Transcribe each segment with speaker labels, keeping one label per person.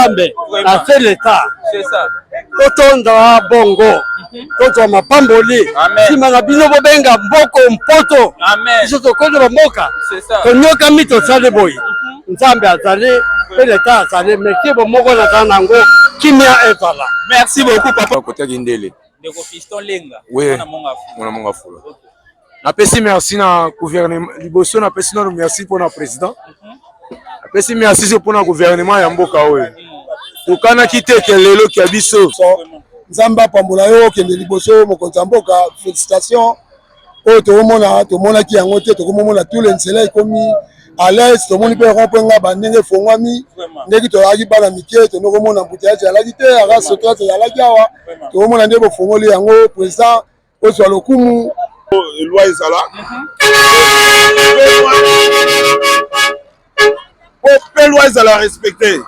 Speaker 1: Nzambe na fait l'état.
Speaker 2: C'est ça.
Speaker 1: Totonda bongo. Toto mapamboli. Sima na bino bobenga mboko mpoto.
Speaker 2: Amen.
Speaker 1: Biso tokozo bamoka.
Speaker 2: C'est ça.
Speaker 1: Tonyoka mito sale boy. Nzambe azali fait l'état azali meki bomoko na tanango kimia ezala.
Speaker 2: Merci beaucoup papa.
Speaker 3: Côté Gindele.
Speaker 2: De Fiston Lenga.
Speaker 3: Oui. Mon amour fou. Napesi merci na gouvernement liboso na pesi na merci pour na président. Napesi merci pour na gouvernement ya mboka oyo. Tukana kiteke lelo ki abiso.
Speaker 4: Nzamba pambola yo kende liboso mokonzi mboka félicitations. O to mona ki yango te to mona tous les nsela ikomi à l'aise to moni pe rompenga ba ndenge fongwami ndeki to yaki bana mike to no mona mbutiaje ala kite ara sotra to yala kiawa to mona ndebo fongoli yango président o so lokumu
Speaker 5: loi ezala pour loi ezala respecter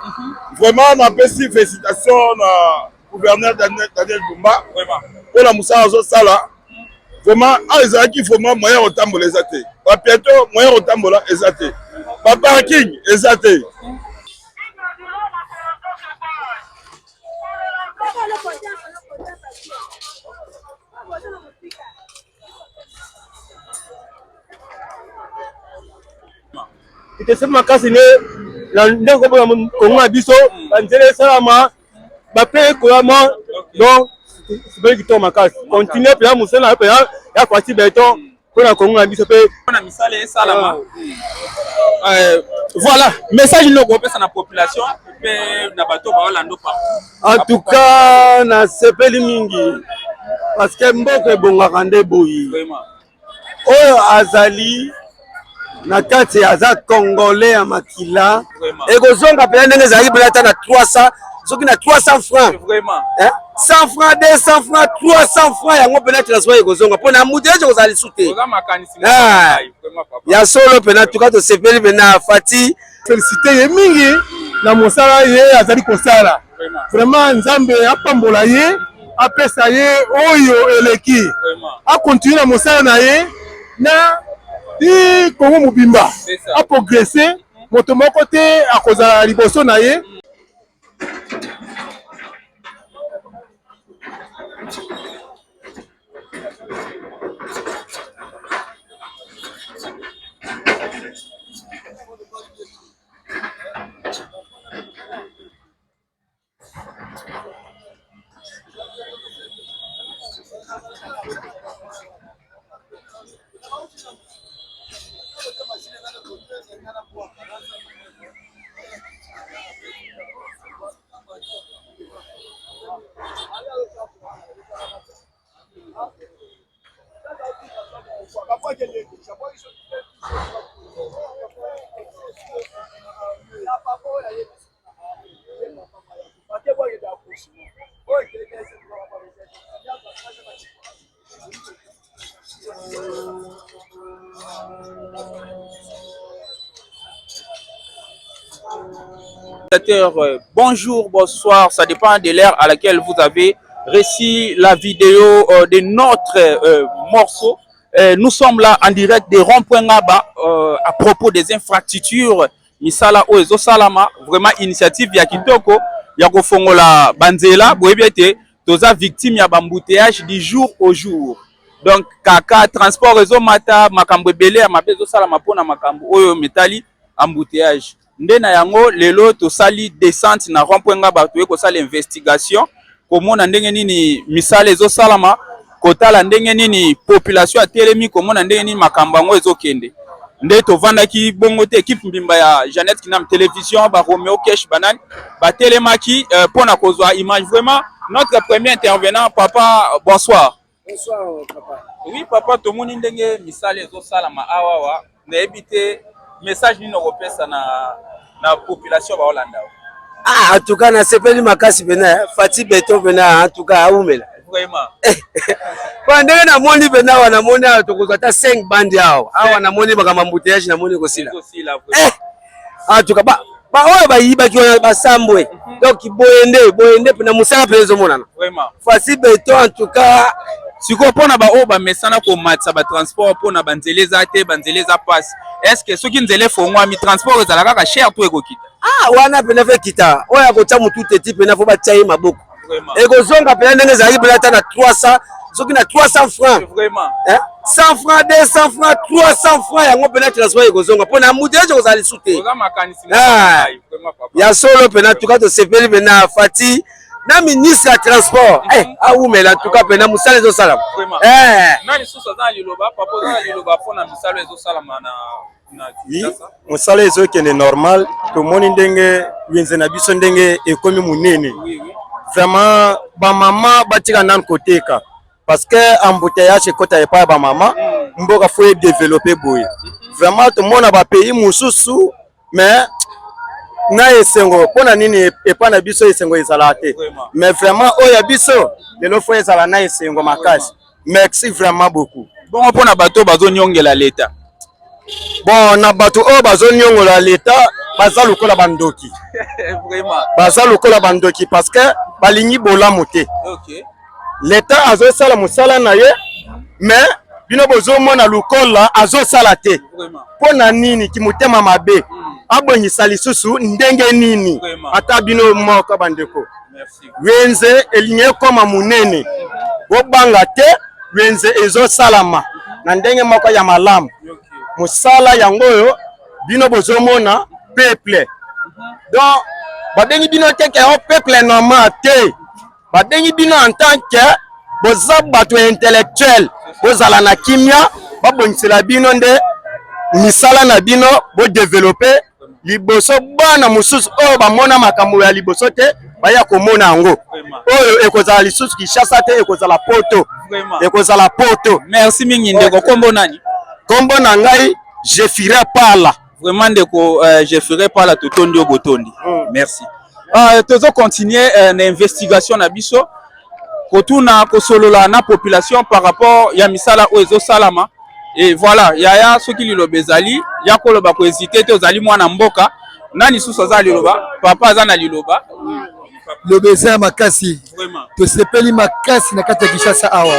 Speaker 5: vraiment na pesi félicitations na gouverneur Daniel Bumba pour la moussa zo sala vraiment ezalaki vraiment moyen otambola ezate ba piéto moyen otambola ezate ba parking ezate
Speaker 1: Itesema kasi ne la ndeko ba Kongo abiso banzele salama ba pe koyama donc c'est bien qui tombe makasi continuer pe musela pe ya kwati beton pour la Kongo abiso pe
Speaker 2: na misale salama. Voilà, message no ko pesa na population pe na bato ba Orlando pa.
Speaker 1: En tout cas na sepeli mingi parce que mboke bongaka nde boyi.
Speaker 2: Vraiment.
Speaker 1: Oyo azali na kati aza congolais ya makila et kozonga pe ndenge zali belata na 300 soki na 300 francs
Speaker 2: Vraiment.
Speaker 1: 100 francs 200 francs 300 francs yango pena transfert ekozonga pona mudeje kozali sute ya solo pena tuka to sepeli pena fati félicité ye mingi na mosala ye azali kosala vraiment nzambe apambola ye apesa ye oyo eleki a continuer na mosala na ye na di Kongo mobimba a progresser moto moko te akozala liboso na ye.
Speaker 2: Bonjour, bonsoir, ça dépend de l'heure à laquelle vous avez reçu la vidéo de notre morceau. Nous sommes là en direct de Rond-Point Ngaba à propos des infrastructures. Misala Oezo Salama, vraiment initiative ya kitoko ya kofongola banzela boyebiete toza victime ya bambouteillage du jour au jour. Donc kaka transport réseau mata makambo ebele ya mabezo salama pona makambo oyo metali embouteillage. Ndena yango lelo to sali descente na Rond-Point Ngaba to ko sala investigation komona ndenge nini misala ezo salama kotala ndenge nini population ya telemi komona ndenge nini makambo ngo ezokende. Nde to vandaki bongo te équipe mbimba ya Jeannette Kinam télévision ba Romeo Kesh banani ba telemaki pona kozwa image. Vraiment notre premier intervenant papa, bonsoir.
Speaker 1: Bonsoir papa.
Speaker 2: Oui papa to moni ndenge misala ezo salama awawa na ebité message ni nokopesa na population ba Hollanda.
Speaker 1: En tout cas na sepeli makasi bena fati beton bena en tout cas aumela
Speaker 2: vraiment.
Speaker 1: Pendant na moni bena wana moni to kozata 5 bandi hao awa na moni baka mambouteillage na moni kosila. En tout cas ba oyo ba yiba ki wana basambwe donc boyende na musala pezo monana
Speaker 2: Vraiment.
Speaker 1: Fati beton en tout cas
Speaker 2: siko pona ba oba mesana ko matsa ba transport pona banzeleza te banzeleza passe. Est-ce que soki nzele fongwa mi transport ezala kaka cher to ekokita?
Speaker 6: ah wana pena fe kita oya kocha mutu teti pena fo ba tchaye maboko et kozonga pena ndenge zali pena ta na 300 soki na 300 francs
Speaker 2: vraiment
Speaker 6: 100 francs 200 francs 300 francs yango pena transport ekozonga pona mudeje kozali sute ya solo pena tuka to sepeli pena Fati na ministre ya transport aumela en tout cas pena musala ezo sala
Speaker 2: nani susa za liloba papa za liloba pona musala ezo sala na
Speaker 3: musala ezo kende normal to moni ndenge wenze na biso ndenge ekomi munene vraiment ba mama batika nan koteka parce que embouteillage kota epa ba mama mboka faut développer boye vraiment to mona ba pays mususu mais na esengo pona nini epa na biso esengo ezala te mais vraiment oya biso lelo faut ezala na esengo makasi merci vraiment beaucoup
Speaker 2: bon pona bato bazo nyongela leta
Speaker 3: bon na bato oyo bazo nyongola leta baza lokola bandoki
Speaker 2: vraiment
Speaker 3: baza lokola bandoki parce que balingi bolamu te leta azo sala musala na ye mais bino bozo mona lokola azo sala te pona nini kimutema mabe abonyisa lisusu ndenge nini ata bino moko bandeko wenze elinye koma munene bobanga te wenze ezo salama na ndenge moko ya malamu musala yango yo bino bozomona peuple donc badengi bino teke o peuple normal te badengi bino en tant que boza bato intellectuel bozala na kimia babongisela bino nde misala na bino bo développer liboso bana mususu oyo bamona makambo ya liboso te baya komona yango oyo ekozala lisusu Kinshasa te ekozala poto ekozala poto.
Speaker 2: Merci mingi ndeko kombo nani
Speaker 3: kombo na ngai je ferai pas là
Speaker 2: vraiment ndeko je ferai pas là totondi o botondi merci tozo continuer na investigation na biso kotuna kosolola na population par rapport ya misala o ezo salama et voilà yaya soki liloba ezali ya koloba ko hésiter te ozali mwana mboka nani susu azali liloba papa azana liloba
Speaker 4: lobeza makasi to sepeli makasi na kati ya Kinshasa awa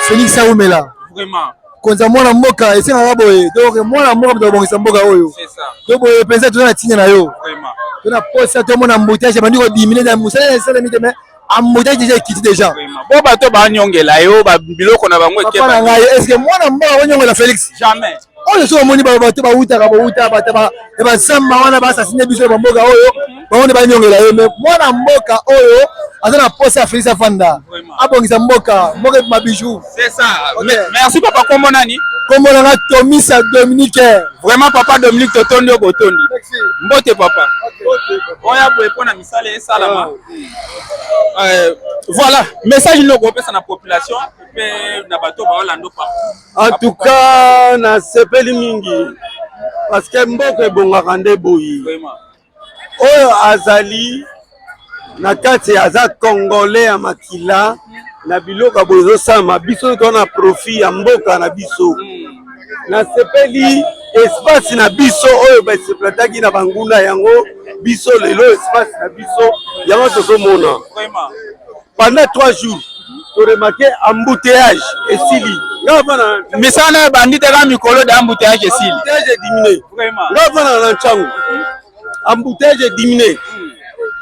Speaker 4: Félix Aumela
Speaker 2: vraiment
Speaker 4: konza mwana mboka esenga boye donc mwana mboka mtobongisa mboka oyo
Speaker 2: c'est ça
Speaker 4: to boye penza tona tinya na yo
Speaker 2: vraiment
Speaker 4: tona posa to mona mboutage bandiko diminuer na musala na sala mite mais embouteillage déjà quitté déjà
Speaker 2: bo bato ba nyongela yo ba biloko na bango
Speaker 4: ekeba papa ngai est-ce que mwana mboka wanyongela Félix
Speaker 2: jamais
Speaker 4: oyo so moni ba bato ba uta bato ba samba wana ba assassiner biso ba mboka oyo baone ba nyongela yo mais mwana mboka oyo azana posa ya Félix Afanda abongisa mboka mabijou
Speaker 2: c'est ça merci papa kombo nani
Speaker 4: kombo na Tomisa Dominique
Speaker 2: vraiment papa Dominique totondi o botondi mbote papa oya boye pona misala e salama voilà message no ko pesa na population pe na bato ba Orlando pa
Speaker 6: en tout cas na sepeli mingi parce que mboka ebongaka nde boyi oyo azali na kati aza congolais ya makila na biloko bozo sama biso to na profit ya mboka na biso na sepeli espace na biso oyo ba seplataki na banguna yango biso lelo espace na biso yango tozomona pendant 3 jours to remarquer embouteillage esili ngavana
Speaker 2: misana bandite ka mikolo de embouteillage esili
Speaker 6: embouteillage diminué
Speaker 2: vraiment
Speaker 6: ngavana na nchangu embouteillage diminué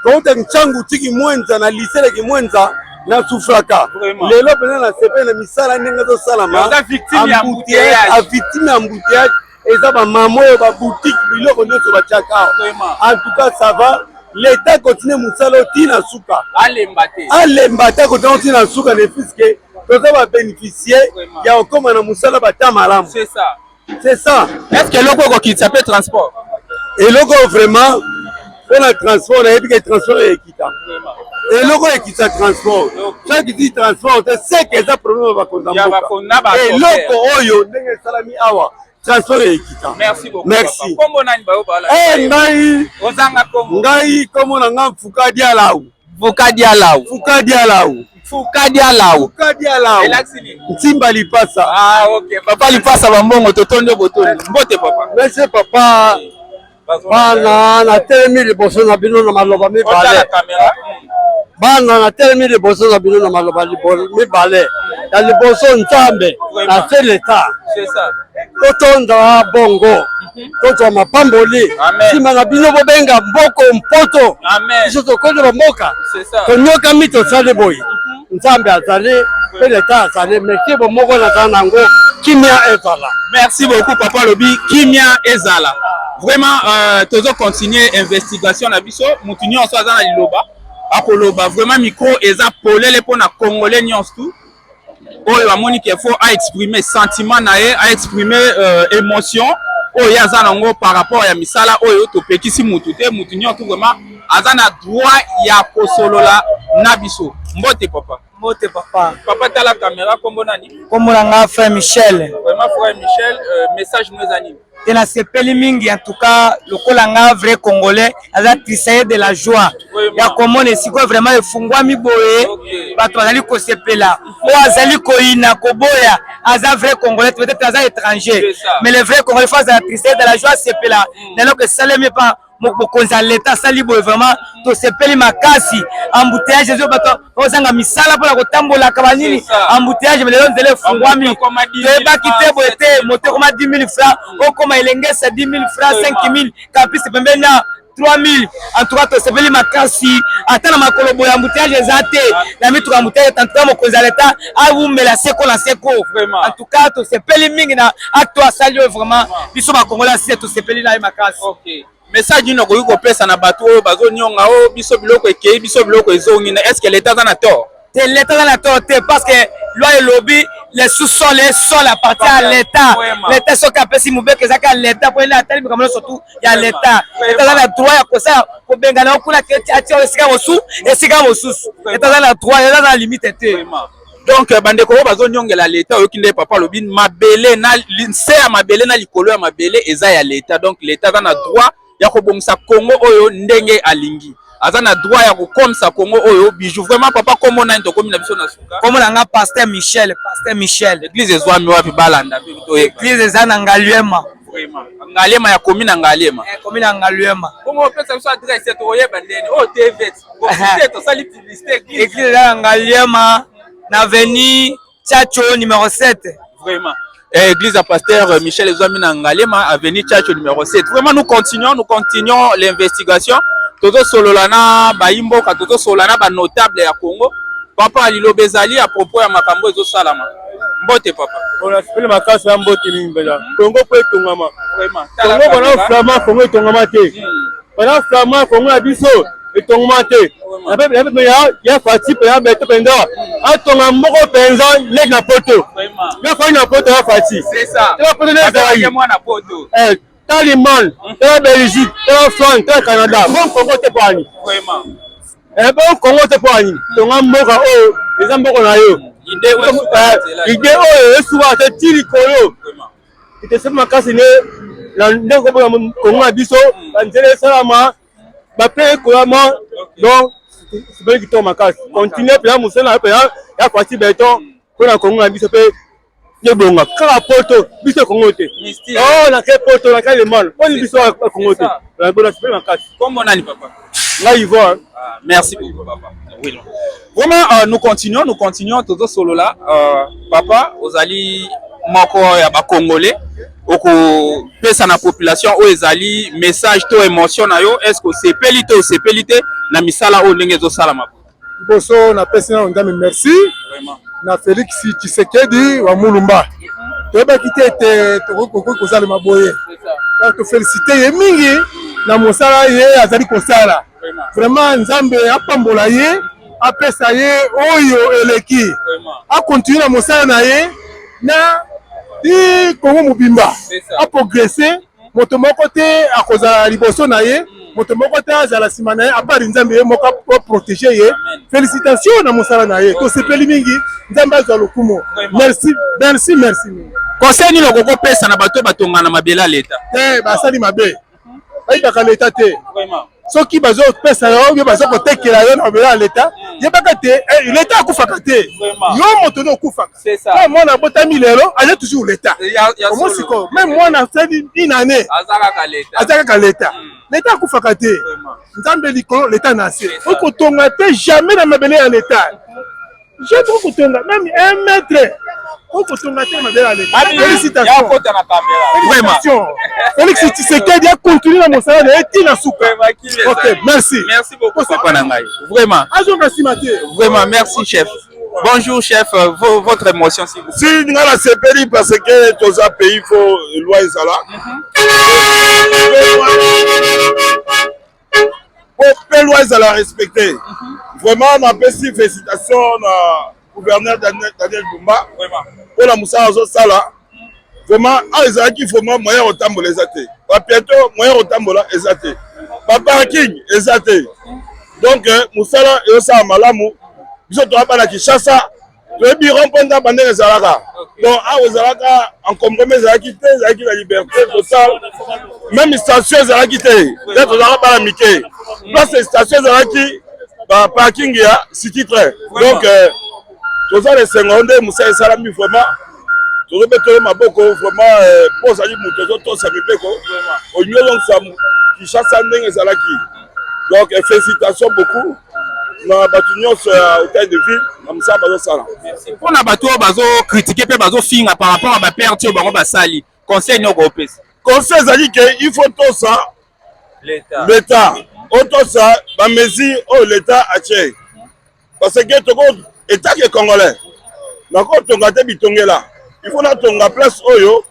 Speaker 6: quand nchangu tiki mwenza na lisele ki mwenza na sufraka lelo pena na sepe na misala ndenge to salama
Speaker 2: za victime ya embouteillage
Speaker 6: a victime ya embouteillage eza ba mamo ba boutique biloko nyoso ba chaka en tout cas ça va l'état continue musala tina suka alemba te continue tina suka ne puisque toza ba bénéficier ya okoma na musala bata malamu c'est ça
Speaker 2: est-ce que loko ko kitsa pe transport
Speaker 6: et loko vraiment pour le transport na yebi que transport ekita et loko ekita transport chaque dit transport c'est que ça problème ba konzamboka et loko oyo ndenge salami awa transport ekita
Speaker 2: merci beaucoup
Speaker 6: merci
Speaker 2: kombo nani bayo bala
Speaker 6: ngai
Speaker 2: ozanga kombo
Speaker 6: ngai komo na nga Fuka Dialau Ntimba Lipasa
Speaker 2: okay papa Lipasa bambongo totondo botondo mbote papa
Speaker 6: merci papa bana na telemi liboso na bino na maloba mibale bana na telemi liboso na bino na maloba mibale ya liboso Nzambe na se l'État totonda bongo tozwa mapamboli nsima na bino bobenga mboko mpoto biso tokonda bamboka tonyokami tosali boye nzambe azali mpe leta azali meki bomoko nazala nango kimia ezala.
Speaker 2: Merci beaucoup papa lobi kimia ezala. Vraiment tozo continuer investigation na biso mutu nyonso aza na liloba akoloba vraiment micro eza polele pona congolais nyonso tout oyo amoni qu'il faut à exprimer sentiment na ye à exprimer émotion oyo aza nango par rapport ya misala oyo topekisi mutu te mutu nyonso vraiment aza na droit ya kosolola na biso. Mbote papa.
Speaker 7: Mbote papa.
Speaker 2: Papa tala caméra kombo nani?
Speaker 7: Kombo nga frère Michel.
Speaker 2: Vraiment frère Michel message nous anime.
Speaker 7: Tena sepeli mingi en tout cas lokola nga vrai congolais aza trisaye de la joie. Ya komone siko vraiment efungwami boye bato bazali ko sepela. O azali ko ina ko boya aza vrai congolais peut-être aza étranger. Mais le vrai congolais faut aza trisaye de la joie sepela. Nelo que saleme pas mokonza leta sali boye vraiment to sepeli makasi embouteillage ezo bato ozanga misala pona kotambola kabanini embouteillage melelo nzele fungwami teba kite boye te moto koma 10 000 francs okoma elengesa 10 000 francs 5 000 kapisi pembeni na 3 000 en tout cas to sepeli makasi ata na makolo boye embouteillage ezate na mituka embouteillage en tout cas mokonza leta awumela seko na seko en tout cas to sepeli mingi na acte asali vraiment biso ba congolais si to sepeli na makasi.
Speaker 2: OK. Message ino ko yuko pesa na bato bazo nyonga o biso biloko ekei biso biloko ezongi na est-ce que l'état dans la tort?
Speaker 7: L'état dans la tort parce que loi et lobby les sous-sols les sols appartiennent à l'état. L'état so kapesi mubeke zaka l'état pour la tali comme surtout il y a l'état. L'état dans la droit ya kosa ko bengana okula ke ati esika mosu esika mosusu. L'état dans la droit l'état dans la limite était.
Speaker 2: Donc bandeko bazo nyongela l'état okinde papa lobi mabele na linse ya mabele na likolo ya mabele eza ya l'état donc l'état dans la droit ya kobongisa Congo oyo ndenge alingi aza na droit ya kokomisa Congo oyo bijou vraiment papa komo na nto komi na biso na suka
Speaker 7: komo na nga pasteur Michel
Speaker 2: l'église ezwami wapi balanda to
Speaker 7: église eza na Ngaliema
Speaker 2: vraiment Ngaliema ya komi na Ngaliema
Speaker 7: komi na Ngaliema
Speaker 2: komo pesa biso adresse to oyeba ndeni o TV ko to sali publicité
Speaker 7: église eza na Ngaliema na avenue Chacho numéro 7
Speaker 2: vraiment. Église à pasteur Michel Ezouamina Ngalema, avenue Tchacho numéro 7. Vraiment, nous continuons l'investigation. Toto Sololana, Baimbo, Toto Solana, ba notable à Congo. Papa Lilo Bezali à propos à Makambo Ezo Salama. Mbote papa.
Speaker 1: On a fait ma casse à Mbote Nimbela. Congo peut Tongama.
Speaker 2: Vraiment.
Speaker 1: Congo pendant flamand, Congo Tongama te. Pendant flamand, Congo Abisso et Tongama te. Il y a Fatih, il y a Beto Penda. A Tongama Penza, leg na poto. Il a fait une poto à Fatih.
Speaker 2: C'est ça.
Speaker 1: Tu vas prendre les
Speaker 2: moi na poto.
Speaker 1: Taliman, la Belgique, la France, le Canada. Bon Congo te poani.
Speaker 2: Vraiment.
Speaker 1: Bon Congo te poani. Tongama oh, les ambos na yo. Idée oyo esuba te tili kolo. Ite sema makasi ne la ndeko bo Congo biso, banzele salama. Bape koyama donc c'est bien qui tombe makasi. Continuer pe musena pe ya Fatih Beton pour la Congo biso pe yebonga. Kala poto biso Congo te. Oh na ke poto na ka le mal. On biso Congo te. La bonne c'est makasi.
Speaker 2: Comment nani papa?
Speaker 1: Là il voit.
Speaker 2: Merci beaucoup papa. Oui. Vraiment nous continuons toto solo là papa ozali moko ya ba congolais oko pesa na population o ezali message to émotion na yo est-ce que sepelite na misala o ndenge zo sala mako
Speaker 1: boso na pesa na ndami merci
Speaker 2: vraiment
Speaker 1: na Félix Tshisekedi wa Mulumba toba kitete toko kozala maboye to féliciter ye mingi na mosala ye azali kosala vraiment nzambe apambola ye apesa ye oyo eleki a continuer na mosala na ye na di Congo mobimba a progresser moto moko te akozala liboso na ye moto moko te azala sima na ye apari nzambe ye moko po protéger ye félicitations na mosala na ye to sepeli mingi nzambe azwa lokumo merci
Speaker 2: conseil ni lokoko pesa na bato batonga na mabela leta
Speaker 1: te basali mabe bayitaka leta te
Speaker 2: vraiment
Speaker 1: soki bazo pesa yo yo bazo kotekela yo na mabela leta yebaka te leta akufaka te yo moto no okufaka quand mwana botami lelo aza toujours leta omosiko même mwana sali une année azaka leta leta akufaka te nzambe likolo leta na se okotonga te jamais na mabele ya leta jamais okotonga même 1 mètre Félicitations. Félicitations. Félix Tshisekedi a continué dans mon salaire et il a soupe. Ok, merci.
Speaker 2: Merci beaucoup. Vraiment. Vraiment, merci chef. Bonjour chef, votre émotion s'il vous plaît.
Speaker 5: Si nous avons la CPI parce que tous les pays faut loi Zala. Pour loi Zala respecter. Vraiment, on a fait félicitations au gouverneur Daniel Bumba. Pour la Moussa Sala. Vraiment, les acquis vraiment moyen au tambour les athées. Bientôt moyen au tambour les athées. Pas parking les athées. Donc Moussala et Osa Malamu. Nous sommes à la Kinshasa. Le bureau pendant bandé les Zalaka. Donc à aux Zalaka en compromis Zalaki la liberté totale. Même station Zalaki d'être dans la Mickey. Place les stations Zalaki parking ya city train. Donc tous les secondes Moussa Salami vraiment. Tous les bétons maboko vraiment pour salir mouton tous ça me péco. Au mieux donc ça Kinshasa ndenge Zalaki. Donc félicitations beaucoup. Na batunion sur hôtel de ville comme ça bazo sala.
Speaker 2: Pour na bato bazo critiquer pe bazo finga par rapport à ba perte bango basali. Conseil no gopes.
Speaker 5: Conseil zali que il faut tout ça l'état. Auto ça ba mesure au l'état a tché. Parce que toko état que congolais. Na ko tonga te bitongela. Il faut na tonga place oyo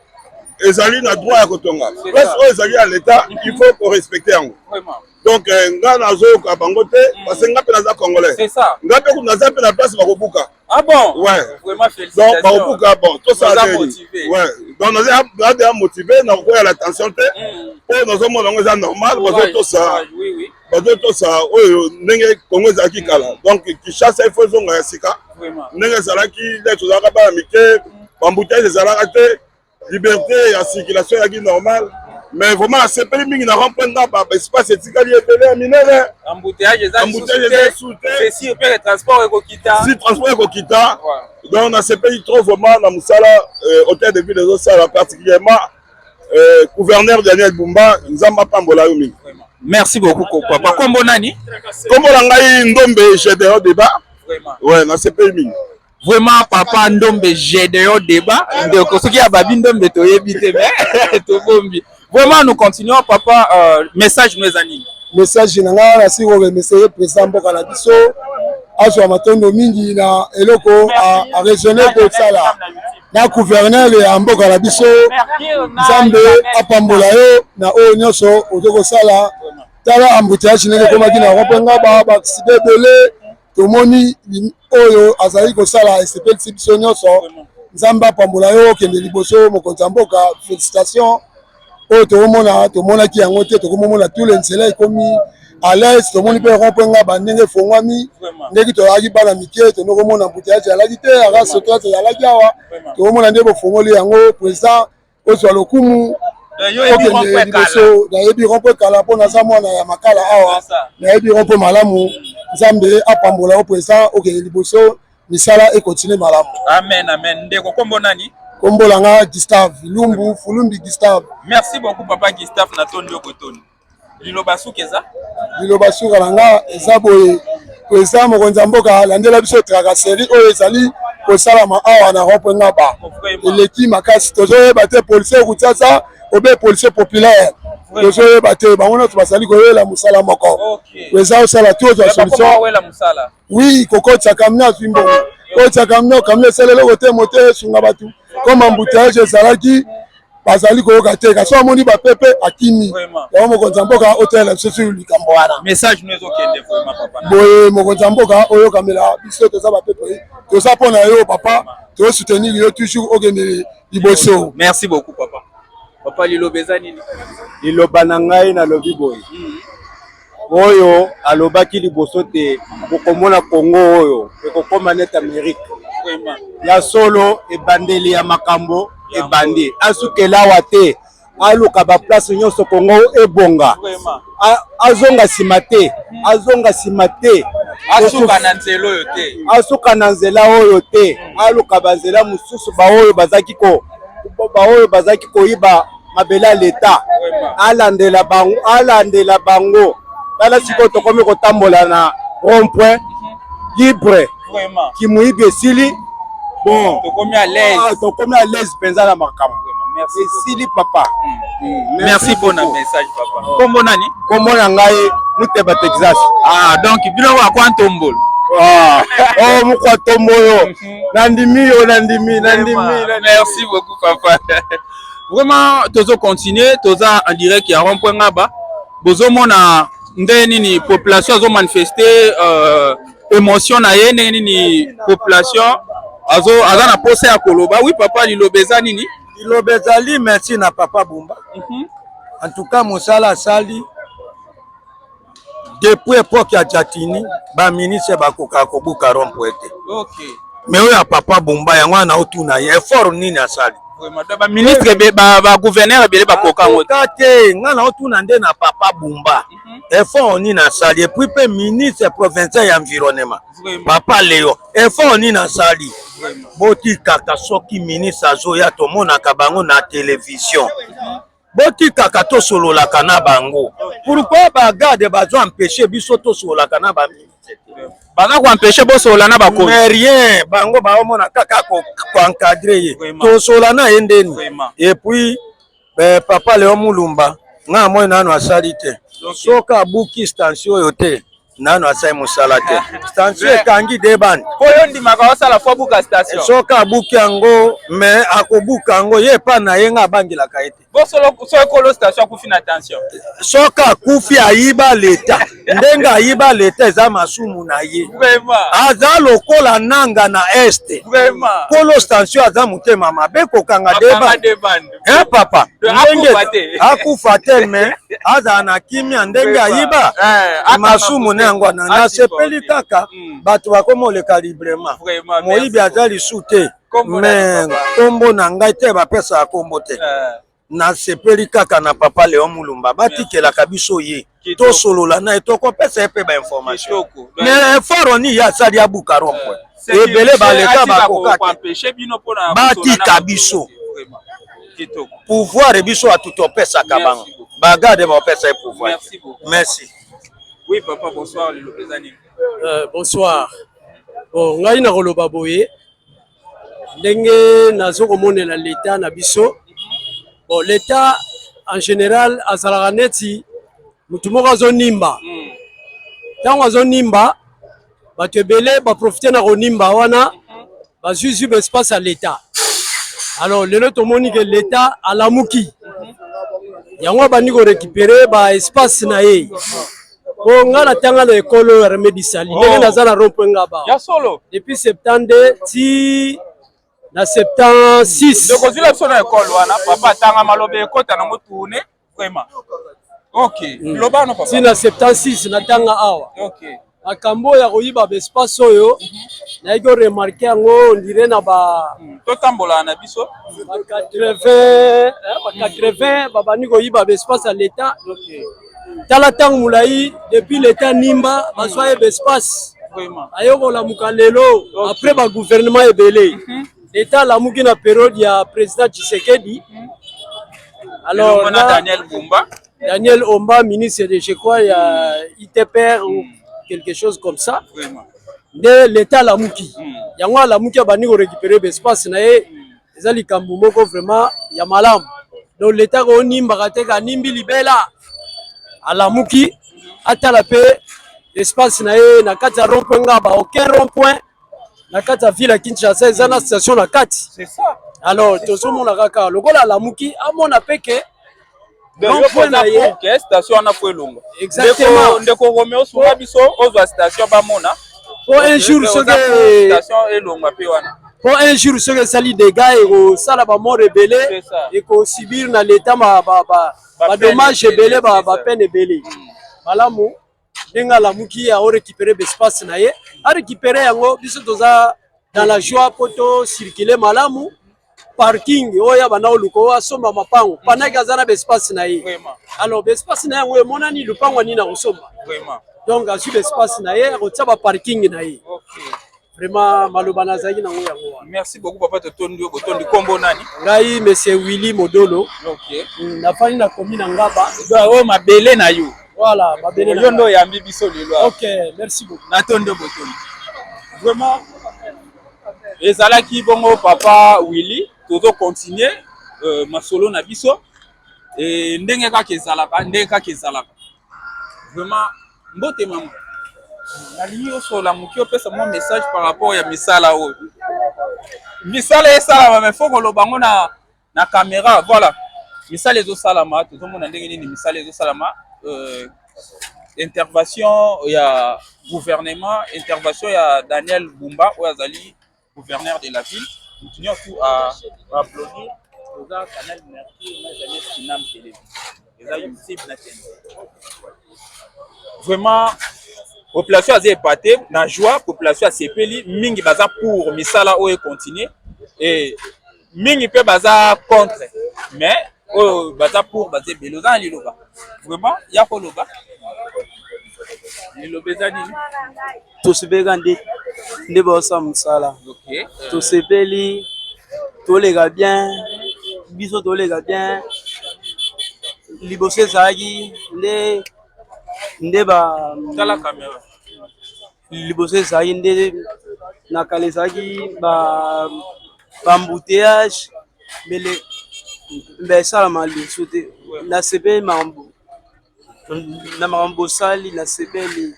Speaker 5: ezali na droit ya kotonga. Place oyo ezali à l'état, il faut qu'on respecte yango. Vraiment. Donc, nga nazo ka bangote parce que nga pe naza congolais. C'est ça. Nga pe naza pe na place ba kobuka.
Speaker 2: Ah bon?
Speaker 5: Ouais.
Speaker 2: Vraiment félicitations.
Speaker 5: Donc ba kobuka bon, tout ça est
Speaker 2: motivé.
Speaker 5: Ouais. Donc naza motivé na ko ya l'attention te. Pour nazo mo ngo za normal, parce que tout ça. Oui oui. Parce que tout ça oyo ndenge Congo za kikala. Donc Kinshasa il faut zonga ya sika. Vraiment. Ndenge zalaki d'être za ka ba mike, bambouteille zalaka te, liberté ya circulation ya qui normal. Mais vraiment, c'est pas mingi na remplir dans espace étiqueté belé à minere.
Speaker 2: Embouteillage des sous-terre. C'est si on peut le transport ekokita.
Speaker 5: Si transport ekokita. Donc on a ces pays trop vraiment dans Moussala hôtel de ville de Osala particulièrement gouverneur Daniel Bumba Nzamba Pambola Yomi.
Speaker 2: Merci beaucoup papa. Kombo nani?
Speaker 5: Kombo ngai Ndombe Gédéon débat. Vraiment. Ouais, na ces pays mingi.
Speaker 2: Vraiment papa Ndombe Gédéon débat. Donc ce qui a babi Ndombe toyebite mais to bombi. Vraiment, nous continuons, papa. Message nous amis.
Speaker 4: Message nanga na si remercier président Mboka na biso. Azo matondo mingi na eloko a raisonner pour ça là. Na gouverneur ya Mboka na biso. Nzambe apambola yo na o nyoso otoko sala. Tala embouteillage nenge komaki na ropenga ba accident belé. Tomoni oyo azali ko sala espèce biso nyoso. Nzambe apambola yo kende liboso mokonza Mboka. Félicitations. Oh, tout le monde qui a monté, tout le monde a tous les nzela ekomi à l'aise, tout le monde peut remplir bandenge fongwami, ndeki to lagi bana mike, tout le monde a embouteillage à la gite, à la soto à la giawa, tout le monde a ndebo fongoli yango président Oswa Lokumu. Nayebi rompe kala pona za mwana ya makala awa. Nayebi rompe malamu, Nzambe apambola au président okende liboso, misala e continue malamu.
Speaker 2: Amen amen. Ndeko kombo nani?
Speaker 4: Kombolanga Gustave Lumbu Fulumbi Gustave.
Speaker 2: Merci beaucoup papa Gustave Natondi Okotoni. Liloba sukeza?
Speaker 4: Liloba sukalanga eza boye. Président mokonza Mboka landela biso tracasserie oyo ezali kosalama awa na rompenga ba. Eleki makasi tozoyeba te policier kutasa obe policier populaire. Tozoyeba te bango to basali koyela musala moko. Président osala tout za solution. Oui, kokotsa kamna zwimbo. Kokotsa kamna kamna selelo kote mote sunga batu. Comme embouteillage ezalaki bazali koyoka te kasi amoni bapepe akimi yango mokonzi ya mboka otala biso sur likambo wana.
Speaker 2: Message nous ezokende vraiment papa.
Speaker 4: Boye mokonzi ya mboka oyokamela biso toza bapepe toza mpona yo papa tosoutenir yo toujours okende liboso.
Speaker 2: Merci beaucoup papa. Papa liloba eza nini?
Speaker 6: Liloba na ngai nalobi boye oyo alobaki liboso te okomona Congo oyo ekokoma neti Amérique. Ya solo ebandeli ya makambo ebandi asukela wate aluka ba place nyonso Congo ebonga azonga simate
Speaker 2: asuka na nzela oyo te
Speaker 6: asuka na nzela oyo te aluka banzela mususu ba oyo bazaki koyiba mabela leta alandela bango tala siko tokomi kotambola na rond-point libre kimuibi esili bon
Speaker 2: tokomi à l'aise.
Speaker 6: Tokomi à l'aise penza na makambo.
Speaker 2: Merci.
Speaker 6: Sili papa.
Speaker 2: Merci pour le message papa. Kombo nani?
Speaker 6: Kombo na ngai Muteba Texas.
Speaker 2: Ah donc bino wa kwa Ntombolo.
Speaker 6: Ah, oh mukwa tomboyo. Nandimi.
Speaker 2: Merci beaucoup papa. Vraiment tozo continuer, toza en direct ya rond-point ngaba. Bozo mona ndeni ni population zo manifester émotion na ye ni population aza na pose ya koloba. Oui papa lilobeza nini?
Speaker 6: Lilobezali merci na papa Bumba. En tout cas mosala sali depuis époque ya Jatini ba ministre bakoka kobuka rond-point.
Speaker 2: OK.
Speaker 6: Mais oya papa Bumba yango na otuna ye effort nini asali.
Speaker 2: Ba ministre ba gouverneur bele bakoka ngote.
Speaker 6: Kate ngana otuna nde na papa Bumba. Effort nini asali et puis pe ministre provincial ya environnement. Papa Léo effort nini asali. Boti kaka soki ministre azoya to mona ka bango na télévision. Boti kaka to solo la kana bango. Pourquoi ba garde bazo empêcher biso to solo la kana ba ministre.
Speaker 2: Baza ko empêcher bo solo na ba ko.
Speaker 6: Mais rien bango ba mona kaka ko encadrer to solo na endeni. Et puis papa Léo Mulumba nga moi nano asali te. Soka buki station yote nano asai musala te. Station kangi deban.
Speaker 2: Koyo ndimaka wasala fo buka station.
Speaker 6: Soka buki yango mais akobuka yango ye pa na ye nga bangila kaete.
Speaker 2: Bo solo kolo station kufi na attention.
Speaker 6: Soka kufi ayiba leta. Ndenga ayiba leta eza masumu na ye.
Speaker 2: Vraiment.
Speaker 6: Aza lokola nanga na este.
Speaker 2: Vraiment.
Speaker 6: Kolo station aza mutema mabe kokanga deban. Papa. Ndenge akufa te mais aza na kimia ndenge ayiba. Masumu nango na sepeli kaka bato bakomoleka librement. Moyibi aza lisute. Mais kombo na ngai te bapesa kombo te. Na sepeli kaka na papa Léo Mulumba batikelaka biso ye to solola na etoko pesa pe ba information mais effort ni ya sali ya buka rompo ebele baleka bakoka batika biso pouvoir biso atutopesa kabango bagade ba pesa e pouvoir. Merci.
Speaker 2: Oui papa bonsoir le Lopezani.
Speaker 8: Bonsoir. Bon ngai na koloba boye ndenge nazo komonela l'état na biso. Bon, l'État en général a salaraneti mutumo kazo nimba. Tango kazo nimba batebele ba profiter na ko nimba wana ba juju espace à l'État. Alors lelo to moni que l'État a la muki. Yango bani ko récupérer ba espace na ye. Bon ngala tanga na école remedi sali. Ndenge nazala rompo ngaba.
Speaker 2: Ya solo
Speaker 8: depuis septembre ti na 76
Speaker 2: donc ozila biso na école wana papa tanga malobe ekota na motourne vraiment. OK loba no papa
Speaker 8: si na 76 na tanga awa.
Speaker 2: OK
Speaker 8: akambo ya koyiba ba espace oyo na iko remarquer yango ndire na ba
Speaker 2: to tambola na biso
Speaker 8: ba 80 babani koyiba ba espace à l'état.
Speaker 2: OK
Speaker 8: tala tang mulai depuis l'état nimba bazwa ba espace
Speaker 2: vraiment
Speaker 8: ayoko la mukalelo après ba gouvernement ebele. L'état la muki na période ya président Tshisekedi. Alors
Speaker 2: on a
Speaker 8: Daniel Omba ministre de je crois ya ITPR ou quelque chose comme ça.
Speaker 2: Vraiment.
Speaker 8: De l'état la muki. Yango la muki bani ko récupérer l'espace na ye. Ezali kambu moko vraiment ya malam. Donc l'état ko nimba kateka nimbi libela. Ala muki atala pe espace na ye na kati ya rond-point ngaba aucun rond-point. La kati ya ville ya Kinshasa eza na station na kati.
Speaker 2: C'est ça.
Speaker 8: Alors tozomona kaka lokola la muki amona peke
Speaker 2: rond-point na ye station na Fwelongo.
Speaker 8: Exactement.
Speaker 2: Ndeko Romeo Souma biso ozo station ba mona.
Speaker 8: Pour un jour
Speaker 2: station elonga pe wana.
Speaker 8: Pour un jour ce que sali des gars et au sala ba mort rebellé et ko subir na l'état ba dommage rebellé ba peine rebellé. Malamu denga la muki a récupérer l'espace na ye a récupérer yango biso toza dans la joie poto circuler malamu parking oya bana oluko asomba mapango pendant que azana espace na ye. Alors espace na ye monani lupango ni na osomba
Speaker 2: vraiment.
Speaker 8: Donc a sur espace na ye rotia ba parking na ye.
Speaker 2: OK
Speaker 8: vraiment maloba na zaki na ngo yango.
Speaker 2: Merci beaucoup papa totondi botondi kombo nani
Speaker 8: ngai monsieur Willy Modolo.
Speaker 2: OK
Speaker 8: na fani na commune Ngaba
Speaker 2: o mabele na yo.
Speaker 8: Voilà, mabele
Speaker 2: na yo ya mbibiso lelo.
Speaker 8: OK, merci beaucoup.
Speaker 2: Natondo botondi. Vraiment ezalaki bongo papa Willy tozo continuer masolo na biso et ndenge kaka ezalaka vraiment mbote mama nalingi osola moki opesa mwa message par rapport ya misala oyo misala esalama mais faut koloba ngo na caméra voilà misala ezosalama tozomona ndenge nini misala ezosalama intervention ya gouvernement intervention ya Daniel Bumba oyo azali gouverneur de la ville continuons tout à applaudir aux canal Mercure na jamais Sinam télévision eza YouTube na télé vraiment population azé épaté na joie population asepeli mingi baza pour misala oyo continuer et mingi pe baza contre mais baza pour baza beloza liloba vraiment ya ko loba lilobeza nini
Speaker 6: tosepelika nde baosa mosala tosepeli tolega bien biso tolega bien liboso ezalaki nde
Speaker 2: tala caméra
Speaker 6: liboso ezalaki nde na kala ezalaki bambouteillage mbe esalama liboso te nasepeli na makambo osali nasepeli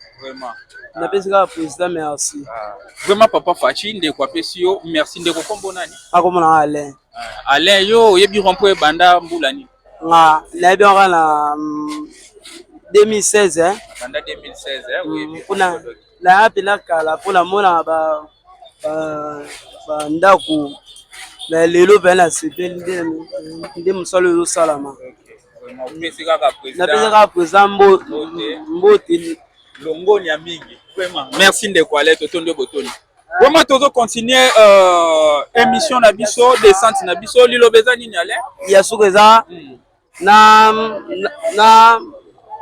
Speaker 6: napesi kaka président merci
Speaker 2: vraiment papa Fachi ndeko apesi yo merci ndeko kombo nani
Speaker 6: akomona Alain
Speaker 2: Alain yo oyebi rompo ebanda mbula nini
Speaker 6: nayebi kaka na 2016
Speaker 2: banda 2016
Speaker 6: mpona naya mpena kala mpona mona bandako na lelo mpe nasepeli nde mosala ezosalama
Speaker 2: napesi kaka
Speaker 6: président mbote
Speaker 2: longoni ya mingi vraiment merci ndeko ale totondi botoni vraiment tozo continuer émission na biso descente na biso lilobeza nini ale
Speaker 6: ya suko eza na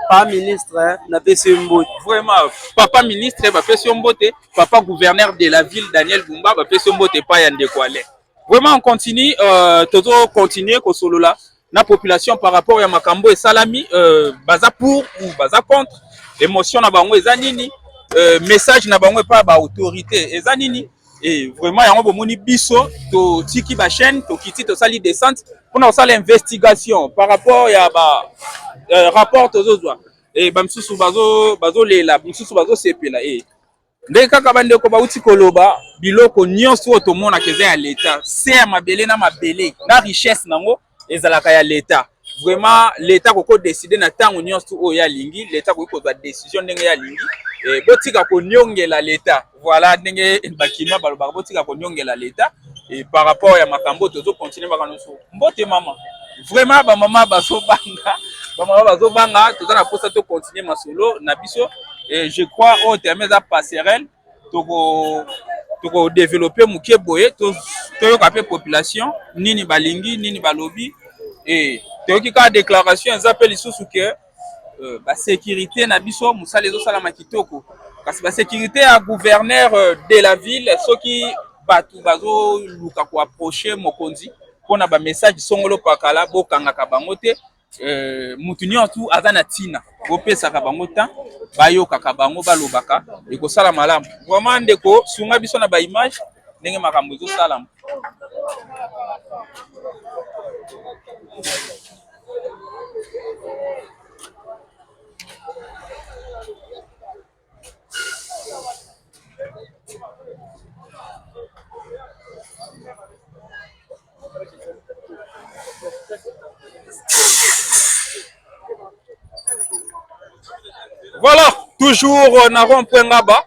Speaker 6: pas ministre na pesi mbote
Speaker 2: vraiment papa ministre bapesi mbote papa gouverneur de la ville Daniel Bumba bapesi mbote pa ya ndeko ale vraiment on continue tozo continuer ko solola na population par rapport ya makambo et salami baza pour ou baza contre émotion na bango eza nini message na bango pa ba autorité eza nini et vraiment yango bomoni biso to tiki ba chaîne to kiti to sali descente pour osala investigation par rapport ya ba rapport tozozwa et ba msusu bazo lela msusu bazo sepela et ndenge kaka bande ko bauti koloba biloko nyonso to mona keza ya l'état c'est mabele na mabele na richesse nango ezalaka ya l'état vraiment l'état koko décider na tango nyonso oyo ya lingi l'état ko kozwa décision ndenge ya lingi botika ko nyongela l'état voilà ndenge bakima balobaka botika ko nyongela l'état et par rapport ya makambo tozo continuer makambo so mbote mama vraiment ba mama bazo banga toza na posa to continuer masolo na biso et je crois au terme za passerelle toko développer mukie boye to yoka pe population nini balingi nini balobi et toyoki ka déclaration ezapeli lisusu ke ba sécurité na biso musala ezosala makitoko kasi ba sécurité ya gouverneur de la ville soki batu bazo luka ko approcher mokonzi pona ba message songolo pakala bokangaka bango te mutu nyonso aza na tina bopesaka bango ta bayokaka bango balobaka ekosala malamu vraiment ndeko sunga biso na ba image ndenge makambo ezosalama Voilà, toujours na rond-point ngaba.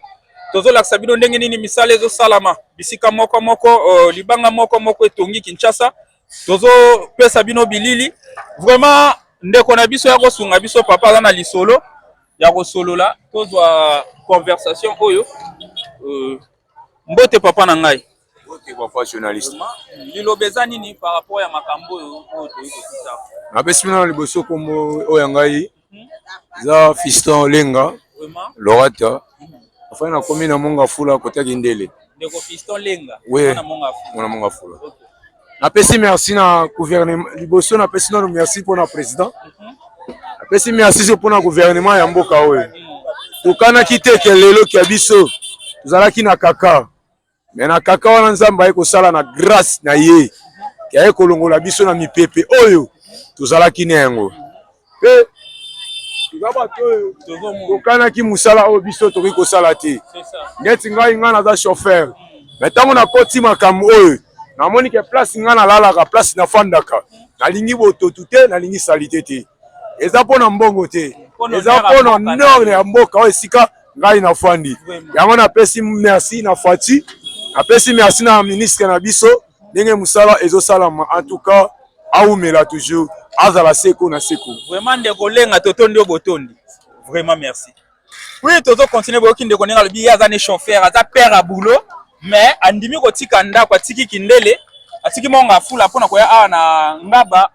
Speaker 2: Tozo la sabino ndenge nini misala ezo salama. Bisika moko libanga moko etongi Kinshasa. Tozo pesa bino bilili. Vraiment ndeko na biso ya kosunga biso papa na lisolo ya kosolola tozwa conversation oyo mbote papa na ngai.
Speaker 3: Ok papa journaliste.
Speaker 2: Lilobeza nini par rapport ya makambo oyo toyiko sisa.
Speaker 3: Napesi bino liboso kombo oyo ngai. Za fiston lenga lorata afin na komi na monga fula kota kindele
Speaker 2: ndeko fiston lenga
Speaker 3: na monga fula napesi merci na gouvernement liboso napesi na merci pour na président napesi merci pour na gouvernement ya mboka oyo tokana kiteke lelo kia biso tozalaki na kaka mais na kaka wana nzambe aye kosala na grâce na ye aye kolongola biso na mipepe oyo tozalaki na yango mpe toza bato oyo tokanaki mosala oyo biso tokoki kosala te neti ngai naza chauffeur me ntango nakoti makambo oyo namoni ke place ngai nalalaka place nafandaka nalingi bototu te nalingi salite te eza mpona mbongo te eza mpona nord ya mboka oyo esika ngai nafandi yango napesi merci na Fati napesi merci na ministre na biso ndenge mosala ezosalama en tout cas aumela toujours azala seko na seko
Speaker 2: vraiment ndeko lenga totondi obotondi vraiment merci oui tozo continuer boki ndeko nenga lobi aza ne chauffeur aza père à boulot mais andimi kotika ndako atiki kindele atiki monga fula pona koya awa na ngaba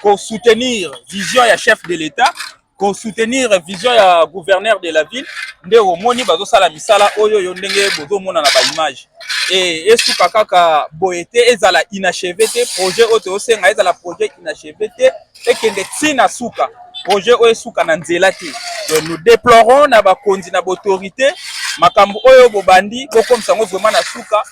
Speaker 2: ko soutenir vision ya chef de l'état ko soutenir vision ya gouverneur de la ville nde omoni bazo sala misala oyo yo ndenge bozo mona na ba image et esuka kaka boete ezala inachevé te projet oyo osenga ezala projet inachevé te ekende tina suka projet oyo suka na nzela te donc nous déplorons na bakonzi na autorité makambo oyo bobandi bokomisa ngo vraiment na suka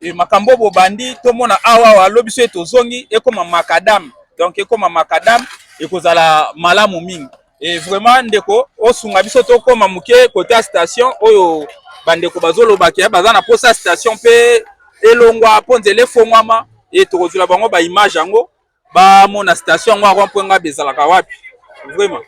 Speaker 2: et makambo bobandi tomona awa alobi so etozongi ekoma makadam donc ekoma makadam ekozala malamu mingi et vraiment ndeko osunga biso tokoma muke côté ya station oyo bandeko bazolobaki baza na posa station pe elongwa ponzele fongwama et tokozula bango ba image yango ba mona station yango akwamponga bezalaka wapi vraiment